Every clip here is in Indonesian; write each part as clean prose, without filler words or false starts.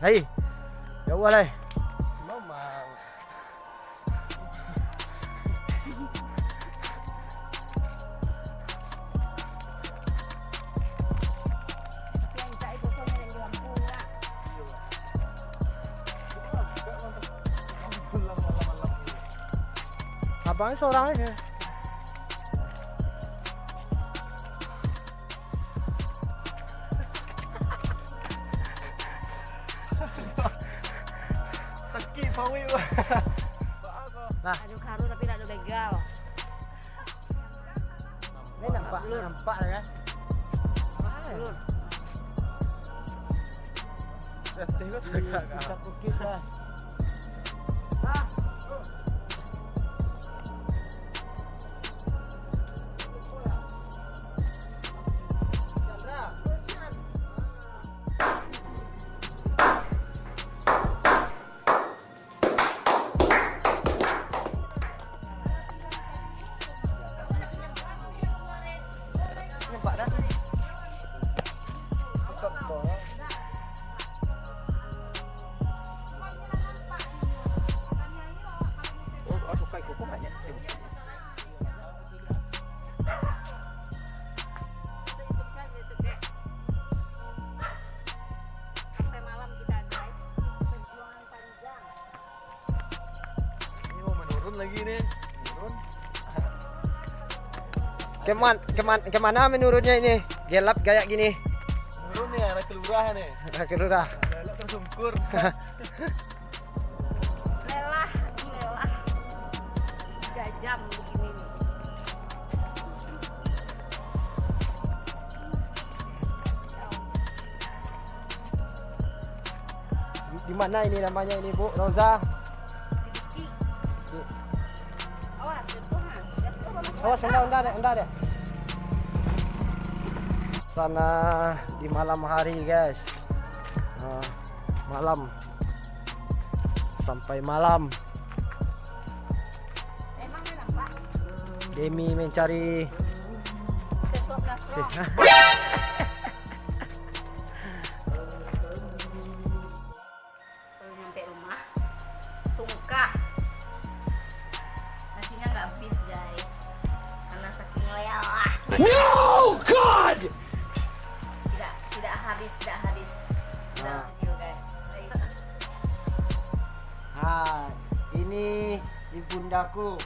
Hai. Ya boleh. Memang. Abangnya seorang aja. Sakit pawi. Nah, Aduh karu tapi tak ada begal. ini nampak ya kan? Lur. Tengok Kita kukis lah. Nampak dah. aku suka kuku banyak. Sampai malam kita guys. Perjuangan panjang. Ini mau menurun lagi nih. Menurun. Kemana menurutnya ini? Gelap kayak gini. Menurun nih arah kelurahan nih. Kelurah. Lelah tersungkur. Lelah. 3 jam begini nih. Di mana ini namanya ini Bu Roza? Awas, jatuh ha. Jatuh. Oh, unda deh. Sana di malam hari guys. Malam sampai malam Emang nampak? demi mencari Sesok ngeflok. Baru nyampe rumah, sungkah. Nasinya nggak habis guys, karena saking lelah. No God. Tidak habis. Sudah video guys. Ini ibundaku.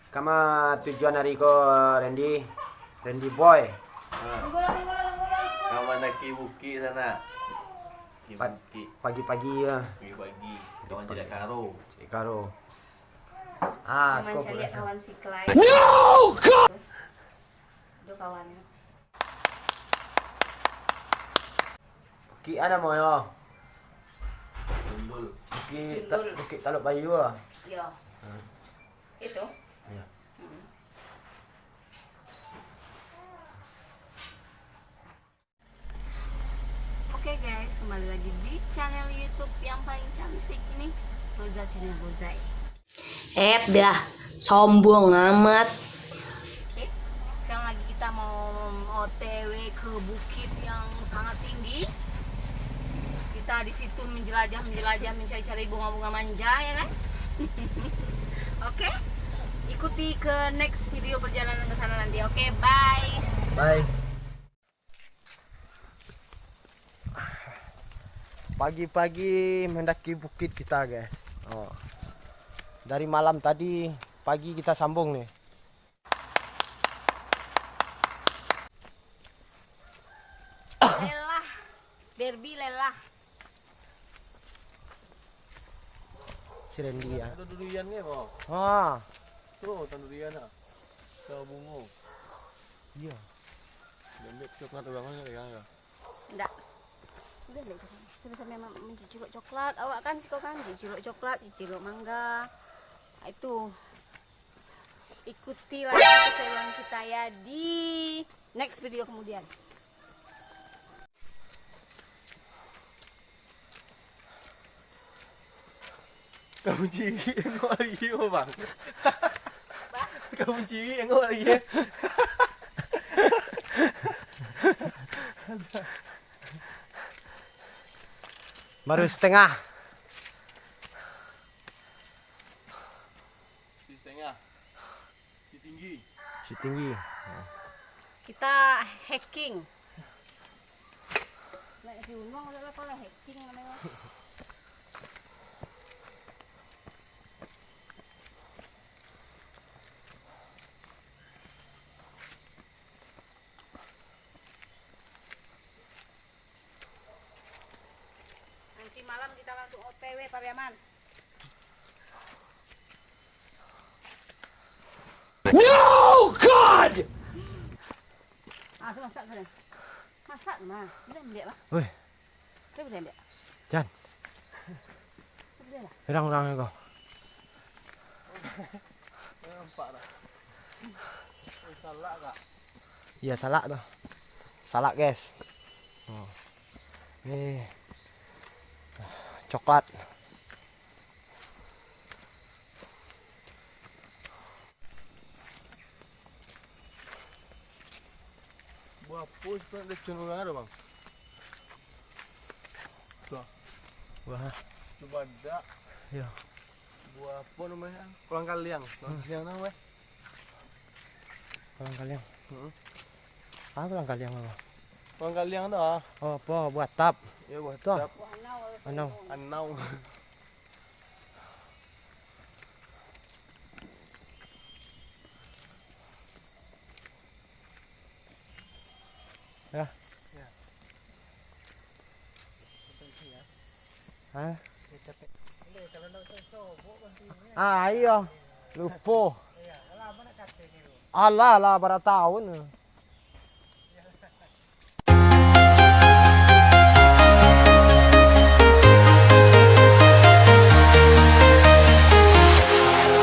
Kama tujuan hari ko Randy boy. Kamu nak buki sana. Buki. Pagi-pagi ya. Pagi-pagi. Kawan tidak karo. Cik Karo. Teman Kau cari berasa. kawan si Clay. No God. Itu kawannya. Buki ana mo yo. Tundul. Buki Taluk Bayu ah. Yo. Itu. Ya. Oke guys, kembali lagi di channel YouTube yang paling cantik nih, Roza Channel Bozai. Dah, sombong amat. Oke, sekarang lagi kita mau OTW ke bukit yang sangat tinggi. Kita di situ menjelajah, mencari-cari bunga-bunga manja ya kan? Oke, ikuti ke next video perjalanan ke sana nanti. Oke, bye. Bye. Pagi-pagi mendaki bukit kita, guys. Oh. Dari malam tadi, pagi kita sambung nih. Lelah, Derby lelah. Si Randy ya. Itu duriannya kok. Ah, Tuh, durian ah. Kau bungo. iya. Lembek coklat orangnya ya. Enggak. Udah deh, sama-sama memang menciciluk coklat. Awak kan sih kau kan ciciluk coklat, ciciluk mangga. Nah, itu ikuti lagi keseruan kita ya di next video kemudian. Kamu ciri engkau lagi apa bang? Kamu ciri engkau lagi. Baru setengah. Si setengah. Si tinggi. Si tinggi. Kita hacking. Nek diundang adalah kalau hacking namanya. Nanti malam kita langsung OTW Pariaman. No God. Ah, masak kan? Masak mah. Boleh ambil lah. Woi, Boleh ambil. Jan. Boleh lah. Orang-orang kau. Nampak dah. Salah kak. Iya, salak tuh. Salak, guys. Oh. Coklat. Buah pus pun ada cenderung ada bang. Tuh, Wah, coba ada. iya. Buah apa namanya? Kolang kaliang. Kolang kaliang namanya. Kolang kaliang. Ah, kolang kaliang apa? Kolang kaliang dah. Oh, apa? Buat tap. Ya buah Tuh. tap. Anau. Anau. Ya. Hah? Ah, iya. Lupa. Alah, pada tahun.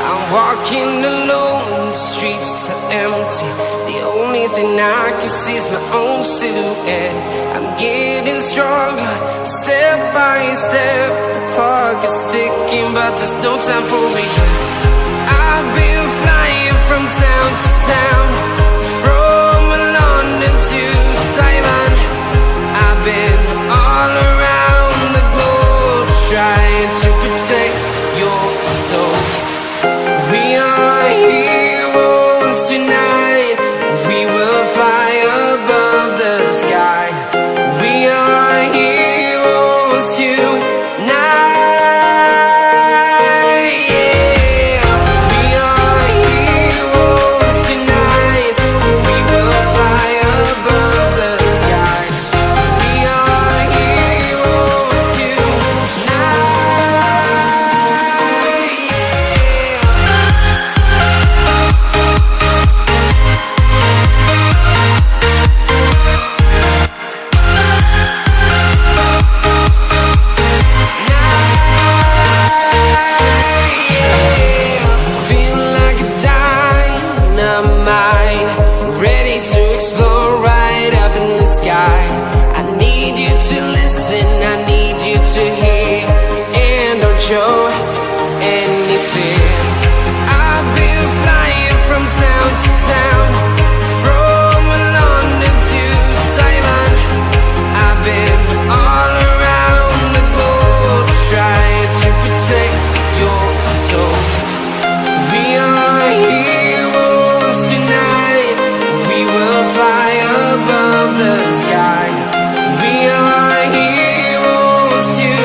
I'm walking alone, the streets are empty. The only thing I can see is my own silhouette. I'm getting stronger, step by step. The clock is ticking, but there's no time for regrets. I've been flying from town to town, from London to Taiwan. I've been all around the globe, trying to protect your soul. We are heroes tonight. We will fly above the sky. We are heroes tonight. Yeah. We are heroes tonight. We will fly above the sky. We are heroes tonight. Feel like a dynamite, ready to explode right up in the sky. I need you to listen, I need you to hear, and don't show any fear. I've been flying from town to town, from London to Taiwan. I've been all around the globe, trying to protect your soul. We are heroes tonight. We will fly above the sky. We are heroes tonight.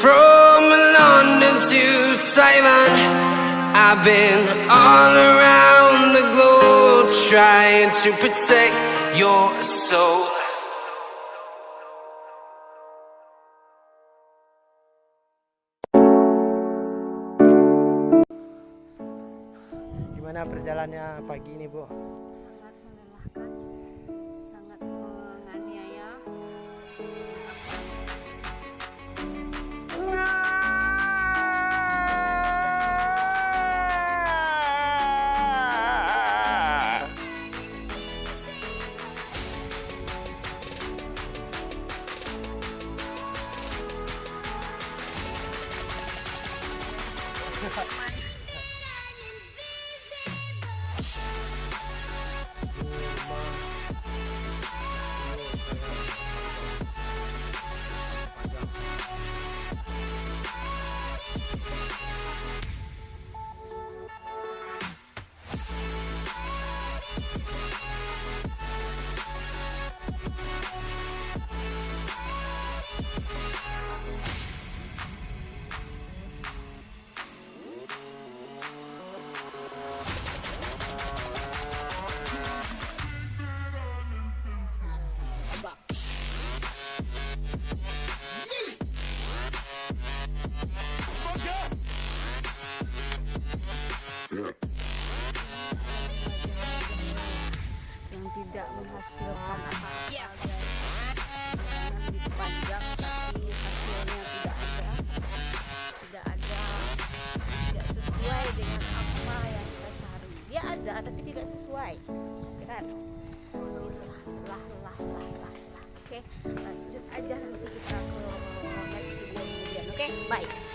from London to Taiwan, I've been all around the globe trying to protect your soul. Gimana perjalanannya pagi ini, Bu? Sangat melelahkan, sangat menganiaya. Yang tidak menghasilkan apa-apa, jangan dipajang tapi hasilnya tidak sesuai dengan apa yang kita cari. Dia ada tapi tidak sesuai, kan? Oke, lanjut aja nanti kita ke next video kemudian. Oke, bye.